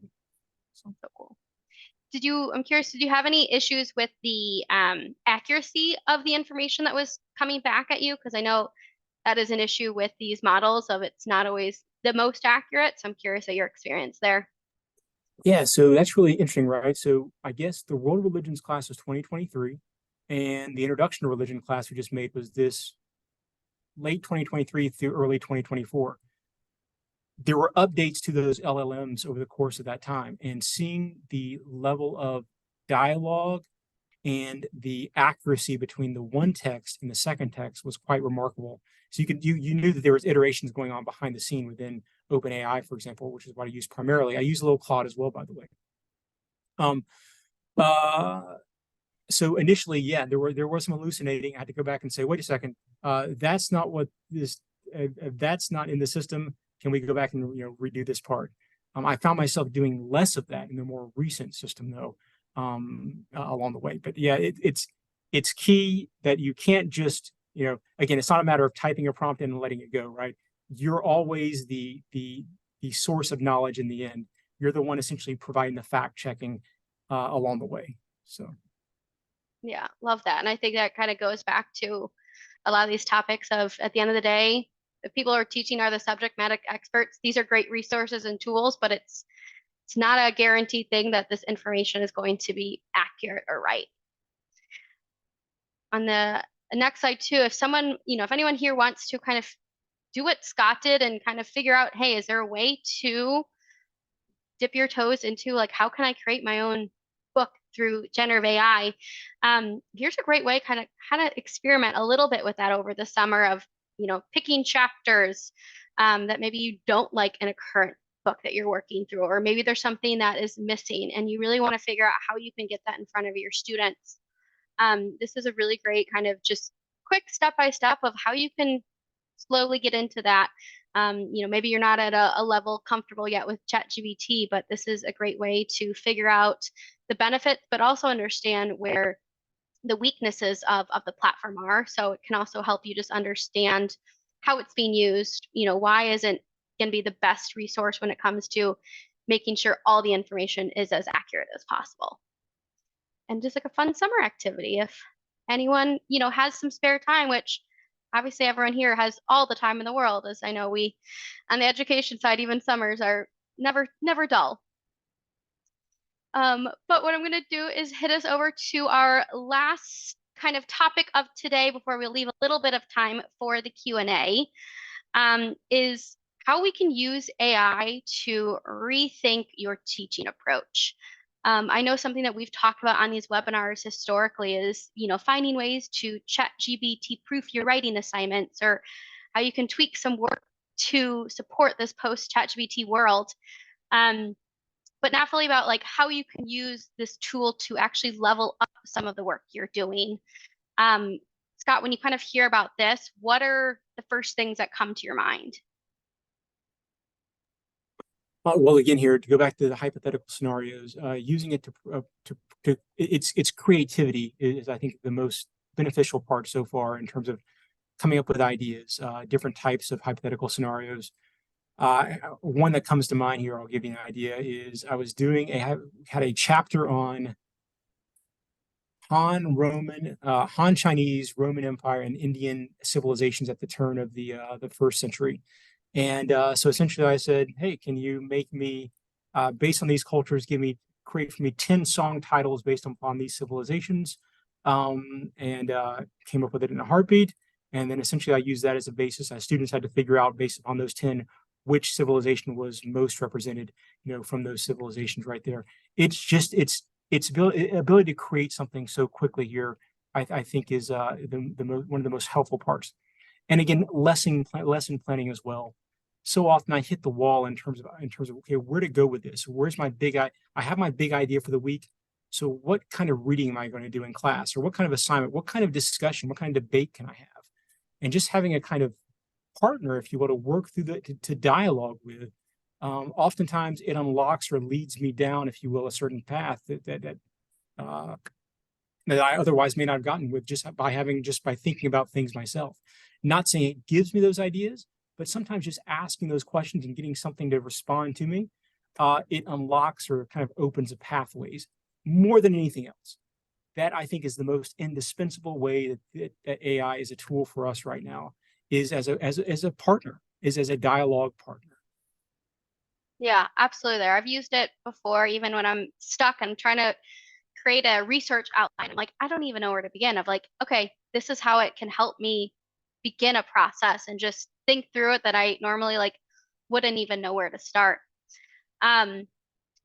Speaker 1: So cool. I'm curious, did you have any issues with the accuracy of the information that was coming back at you? Because I know that is an issue with these models of it's not always the most accurate. So I'm curious at your experience there.
Speaker 3: Yeah, so that's really interesting, right? So I guess the world religions class was 2023, and the introduction to religion class we just made was this late 2023 through early 2024. There were updates to those LLMs over the course of that time, and seeing the level of dialogue and the accuracy between the one text and the second text was quite remarkable. So you knew that there was iterations going on behind the scene within OpenAI, for example, which is what I use primarily. I use a little Claude as well, by the way. Um, uh, so initially, yeah, there was some hallucinating. I had to go back and say, wait a second, that's not what this. That's not in the system. Can we go back and redo this part? I found myself doing less of that in the more recent system, though, along the way. But yeah, it's key that you can't just again, it's not a matter of typing a prompt in and letting it go, right? You're always the source of knowledge in the end. You're the one essentially providing the fact checking along the way. So.
Speaker 1: Yeah, love that. And I think that kind of goes back to a lot of these topics of at the end of the day, the people who are teaching are the subject matter experts. These are great resources and tools, but it's not a guaranteed thing that this information is going to be accurate or right. On the next slide too, if someone, if anyone here wants to kind of do what Scott did and kind of figure out, hey, is there a way to dip your toes into like, how can I create my own book through generative AI? Here's a great way kind of experiment a little bit with that over the summer of, picking chapters that maybe you don't like in a current book that you're working through, or maybe there's something that is missing and you really want to figure out how you can get that in front of your students. This is a really great kind of just quick step-by-step of how you can slowly get into that. Maybe you're not at a level comfortable yet with ChatGPT, but this is a great way to figure out the benefits, but also understand where the weaknesses of the platform are. So it can also help you just understand how it's being used. Why isn't going to be the best resource when it comes to making sure all the information is as accurate as possible. And just like a fun summer activity. If anyone, has some spare time, which obviously everyone here has all the time in the world, as I know we, on the education side, even summers are never dull. But what I'm going to do is hit us over to our last kind of topic of today before we leave a little bit of time for the Q&A, is how we can use AI to rethink your teaching approach. I know something that we've talked about on these webinars historically is, finding ways to ChatGPT proof your writing assignments, or how you can tweak some work to support this post-ChatGPT world. But not fully about like how you can use this tool to actually level up some of the work you're doing. Scott, when you kind of hear about this, what are the first things that come to your mind?
Speaker 3: Well, again, here to go back to the hypothetical scenarios, using it to its creativity is, I think, the most beneficial part so far in terms of coming up with ideas, different types of hypothetical scenarios. One that comes to mind here, I'll give you an idea, is I was had a chapter on Han Chinese, Roman Empire, and Indian civilizations at the turn of the first century. And so essentially I said, hey, can you make me, based on these cultures, create for me 10 song titles based upon these civilizations, and came up with it in a heartbeat. And then essentially I used that as a basis. Students had to figure out, based upon those 10, which civilization was most represented, from those civilizations right there. It's just, its ability to create something so quickly here, I think is one of the most helpful parts. And again, lesson planning as well. So often I hit the wall in terms of okay, where to go with this? Where's my I have my big idea for the week. So what kind of reading am I going to do in class, or what kind of assignment, what kind of discussion, what kind of debate can I have? And just having a kind of partner, if you will, to work through to dialogue with. Oftentimes it unlocks or leads me down, if you will, a certain path that I otherwise may not have gotten with just by thinking about things myself. Not saying it gives me those ideas, but sometimes just asking those questions and getting something to respond to me, it unlocks or kind of opens the pathways. more than anything else, that I think is the most indispensable way that AI is a tool for us right now, is as a partner, is as a dialogue partner.
Speaker 1: Yeah, absolutely. There, I've used it before, even when I'm stuck and trying to create a research outline. I'm like, I don't even know where to begin. Of like, okay, this is how it can help me begin a process and just think through it that I normally like wouldn't even know where to start. Well,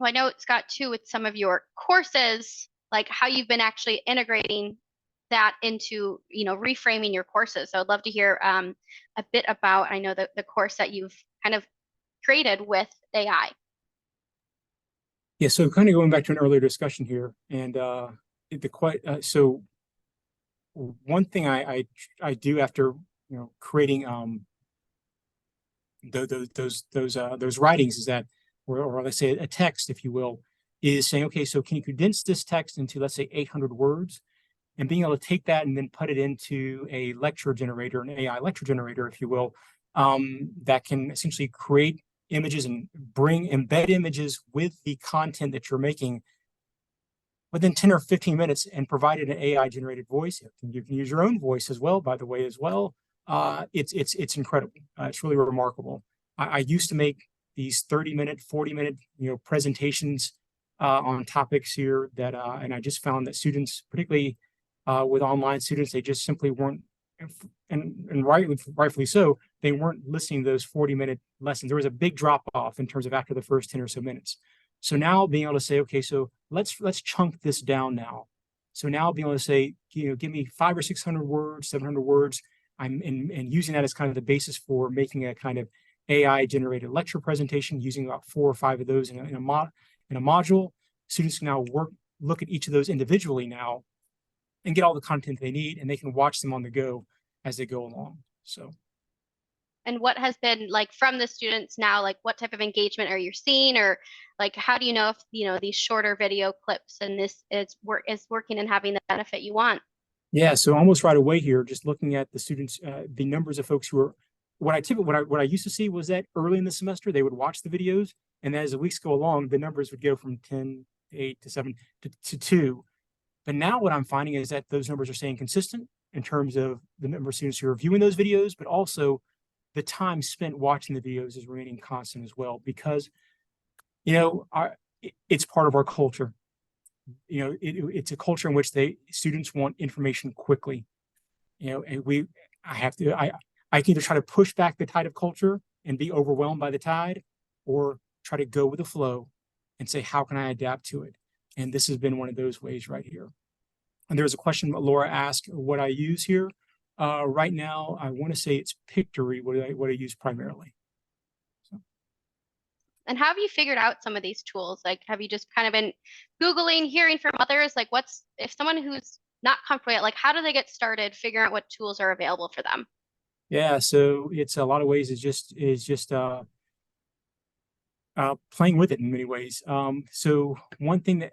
Speaker 1: I know, Scott, too, with some of your courses, like how you've been actually integrating that into, reframing your courses. So I'd love to hear a bit about, I know, the course that you've kind of created with AI.
Speaker 3: Yeah, so kind of going back to an earlier discussion here, and so one thing I do after creating those writings is that, or let's say a text, if you will, is saying, okay, so can you condense this text into, let's say, 800 words, and being able to take that and then put it into a lecture generator, an AI lecture generator, if you will, that can essentially create images and embed images with the content that you're making within 10 or 15 minutes, and provide an AI generated voice. You can use your own voice as well, by the way, as well. It's incredible. It's really remarkable. I used to make these 30-minute, 40-minute, presentations on topics here that, and I just found that students, particularly with online students, they just simply weren't, and rightfully so, they weren't listening to those 40-minute lessons. There was a big drop off in terms of after the first 10 or so minutes. So now being able to say, okay, so let's chunk this down now. So now being able to say, give me 500 or 600 words, 700 words. And using that as kind of the basis for making a kind of AI generated lecture presentation, using about 4 or 5 of those in a module. Students can now look at each of those individually now and get all the content they need, and they can watch them on the go as they go along. So.
Speaker 1: And what has been like from the students now, like what type of engagement are you seeing, or like how do you know if these shorter video clips and this is working and having the benefit you want?
Speaker 3: Yeah, so almost right away here, just looking at the students, the numbers of folks who are, what I used to see was that early in the semester they would watch the videos, and as the weeks go along, the numbers would go from 10 to 8 to 7 to 2. But now what I'm finding is that those numbers are staying consistent in terms of the number of students who are viewing those videos, but also the time spent watching the videos is remaining constant as well, because it's part of our culture. It's a culture in which students want information quickly. And I can either try to push back the tide of culture and be overwhelmed by the tide, or try to go with the flow and say, how can I adapt to it? And this has been one of those ways right here. And there's a question Laura asked what I use here. Right now, I want to say it's Pictory, what I use primarily. So.
Speaker 1: And how have you figured out some of these tools? Like, have you just kind of been Googling, hearing from others? Like, if someone who's not comfortable yet, like, how do they get started figuring out what tools are available for them?
Speaker 3: Yeah, so it's a lot of ways is just playing with it in many ways. So one thing that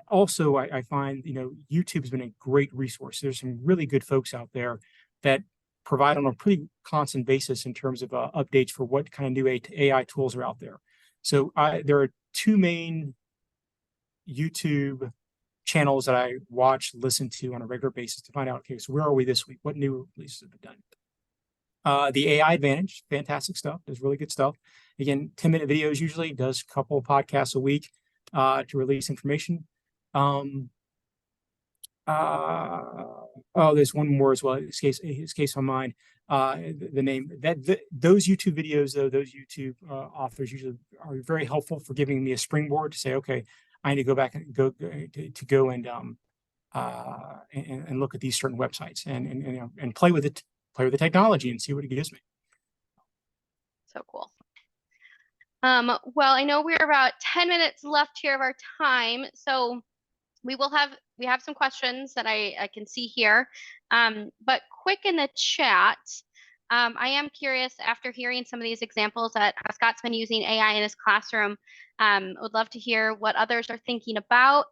Speaker 3: also I find, YouTube has been a great resource. There's some really good folks out there that provide on a pretty constant basis in terms of updates for what kind of new AI tools are out there. So there are 2 main YouTube channels that I watch, listen to on a regular basis to find out, okay, so where are we this week? What new releases have been done? The AI Advantage, fantastic stuff. Does really good stuff. Again, 10-minute videos usually, does a couple podcasts a week to release information. There's one more as well. His case on mine. The name those YouTube videos, though, those YouTube authors usually are very helpful for giving me a springboard to say, okay, I need to go back and go and look at these certain websites and play with it, play with the technology and see what it gives me.
Speaker 1: So cool. Well, I know we're about 10 minutes left here of our time, so we have some questions that I can see here, but quick in the chat. I am curious, after hearing some of these examples that Scott's been using AI in his classroom, would love to hear what others are thinking about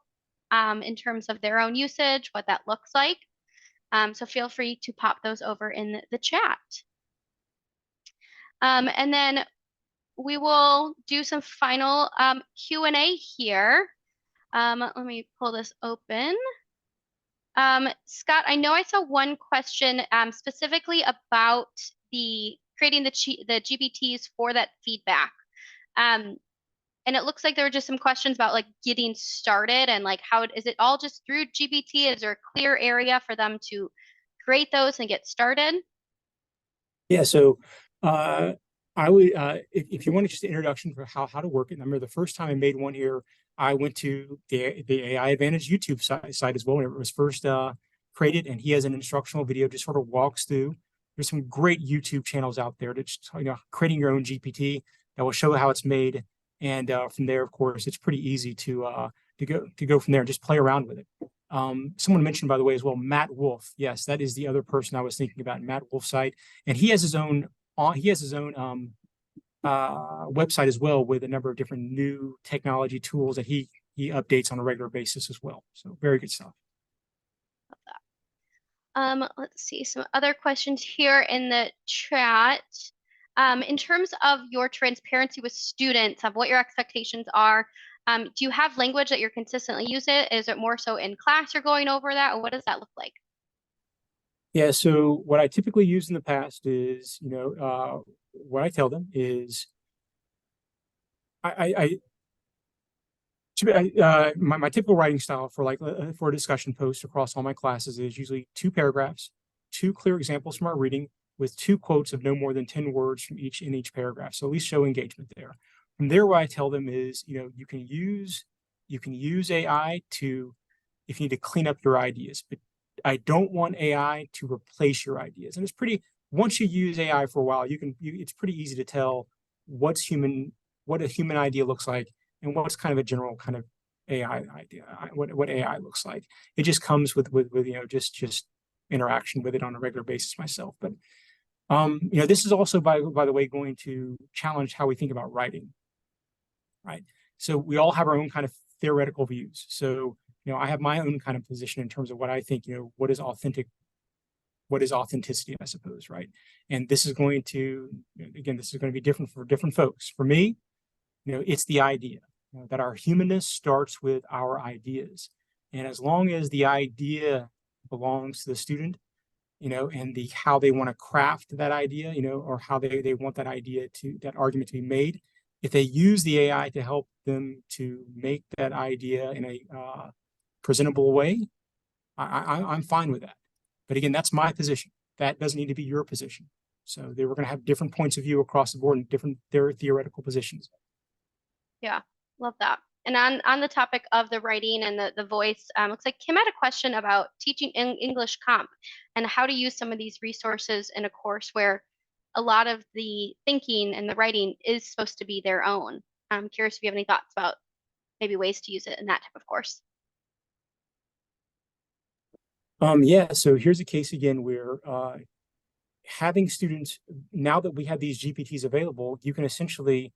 Speaker 1: in terms of their own usage, what that looks like. So feel free to pop those over in the chat. And then we will do some final Q&A here. Let me pull this open. Scott, I know I saw one question specifically about the creating the GPTs for that feedback. And it looks like there were just some questions about like getting started and like how is it all just through GPT? Is there a clear area for them to create those and get started?
Speaker 3: Yeah, so I would if you wanted just an introduction for how to work it. I remember the first time I made one here, I went to the AI Advantage YouTube site as well when it was first created, and he has an instructional video just sort of walks through. There's some great YouTube channels out there to just, creating your own GPT that will show how it's made, and from there, of course, it's pretty easy to go from there and just play around with it. Someone mentioned, by the way, as well, Matt Wolf. Yes, that is the other person I was thinking about, Matt Wolf's site, and he has his own website as well with a number of different new technology tools that he updates on a regular basis as well. So very good stuff.
Speaker 1: Let's see some other questions here in the chat. In terms of your transparency with students of what your expectations are, do you have language that you're consistently using? Is it more so in class you're going over that, or what does that look like?
Speaker 3: Yeah, so what I typically use in the past is, what I tell them is my typical writing style for for a discussion post across all my classes is usually 2 paragraphs, 2 clear examples from our reading with 2 quotes of no more than 10 words from each paragraph. So at least show engagement there. From there, what I tell them is, you can use AI to, if you need to clean up your ideas, but I don't want AI to replace your ideas. And once you use AI for a while, it's pretty easy to tell what a human idea looks like and what's kind of a general kind of AI idea, what AI looks like. It just comes with just interaction with it on a regular basis myself. But this is also by the way going to challenge how we think about writing, right? So we all have our own kind of theoretical views. So I have my own kind of position in terms of what I think, what is authentic, what is authenticity, I suppose, right? And this is going to, again, this is going to be different for different folks. For me, it's the idea that our humanness starts with our ideas. And as long as the idea belongs to the student, and how they want to craft that idea, or how they want that argument to be made, if they use the AI to help them to make that idea in a presentable way, I'm fine with that. But again, that's my position. That doesn't need to be your position. So we're going to have different points of view across the board and different theoretical positions.
Speaker 1: Yeah, love that. And on the topic of the writing and the voice, looks like Kim had a question about teaching English comp and how to use some of these resources in a course where a lot of the thinking and the writing is supposed to be their own. I'm curious if you have any thoughts about maybe ways to use it in that type of course.
Speaker 3: Yeah, so here's a case again where having students, now that we have these GPTs available, you can essentially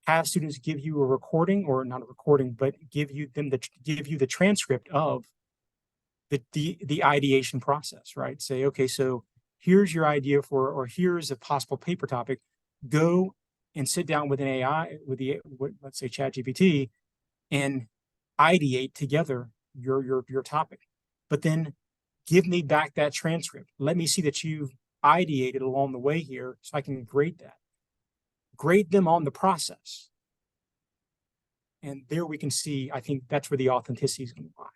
Speaker 3: have students give you a recording, or not a recording, but give you the transcript of the ideation process, right? Say, okay, so here's your idea or here's a possible paper topic. Go and sit down with an AI, let's say ChatGPT, and ideate together your topic. But then give me back that transcript. Let me see that you've ideated along the way here so I can grade that. Grade them on the process. And there we can see, I think that's where the authenticity is going to lie.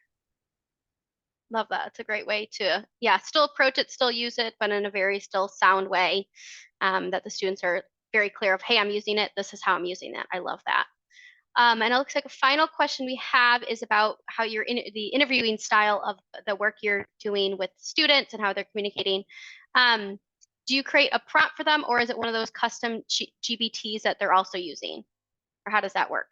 Speaker 1: Love that. It's a great way to, still approach it, still use it, but in a very still sound way that the students are very clear of, hey, I'm using it. This is how I'm using it. I love that. And it looks like a final question we have is about how the interviewing style of the work you're doing with students and how they're communicating. Do you create a prompt for them, or is it one of those custom GPTs that they're also using? Or how does that work?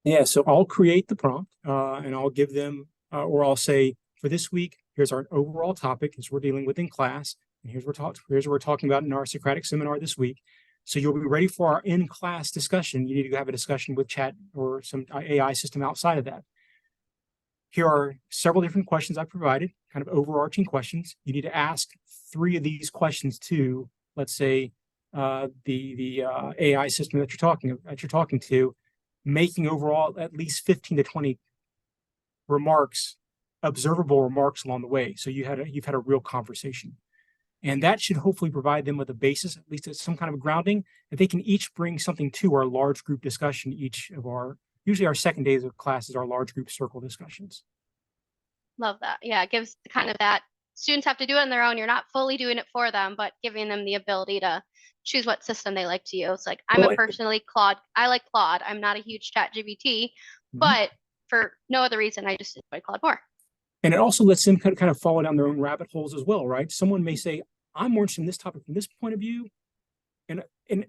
Speaker 3: Yeah, so I'll create the prompt and I'll give them, or I'll say, for this week, here's our overall topic as we're dealing with in class, and here's what we're talking about in our Socratic seminar this week. So you'll be ready for our in-class discussion. You need to have a discussion with chat or some AI system outside of that. Here are several different questions I provided, kind of overarching questions. You need to ask 3 of these questions to, let's say, the AI system that you're talking to, making overall at least 15 to 20 remarks, observable remarks along the way. So you've had a real conversation. And that should hopefully provide them with a basis, at least some kind of grounding, that they can each bring something to our large group discussion. Usually our second days of class is our large group circle discussions.
Speaker 1: Love that. Yeah, it gives kind of that students have to do it on their own. You're not fully doing it for them, but giving them the ability to choose what system they like to use. Like I like Claude. I'm not a huge ChatGPT, but for no other reason, I just enjoy Claude more.
Speaker 3: And it also lets them kind of follow down their own rabbit holes as well, right? Someone may say, I'm more interested in this topic from this point of view. And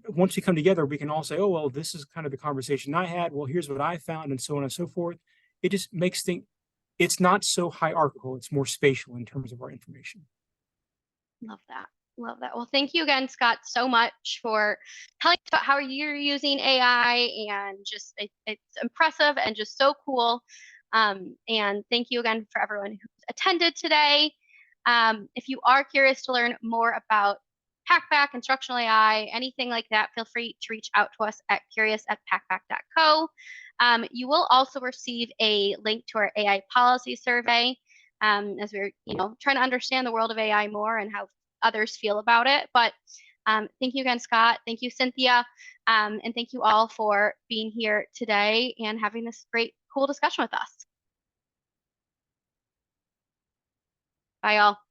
Speaker 3: once we come together, we can all say, oh, well, this is kind of the conversation I had. Well, here's what I found, and so on and so forth. It just makes things, it's not so hierarchical. It's more spatial in terms of our information.
Speaker 1: Love that. Love that. Well, thank you again, Scott, so much for telling us about how you're using AI, and just it's impressive and just so cool. And thank you again for everyone who attended today. If you are curious to learn more about Packback, instructional AI, anything like that, feel free to reach out to us at curious@packback.co. You will also receive a link to our AI policy survey, as we're trying to understand the world of AI more and how others feel about it. But thank you again, Scott. Thank you, Cynthia. And thank you all for being here today and having this great, cool discussion with us. Bye, all.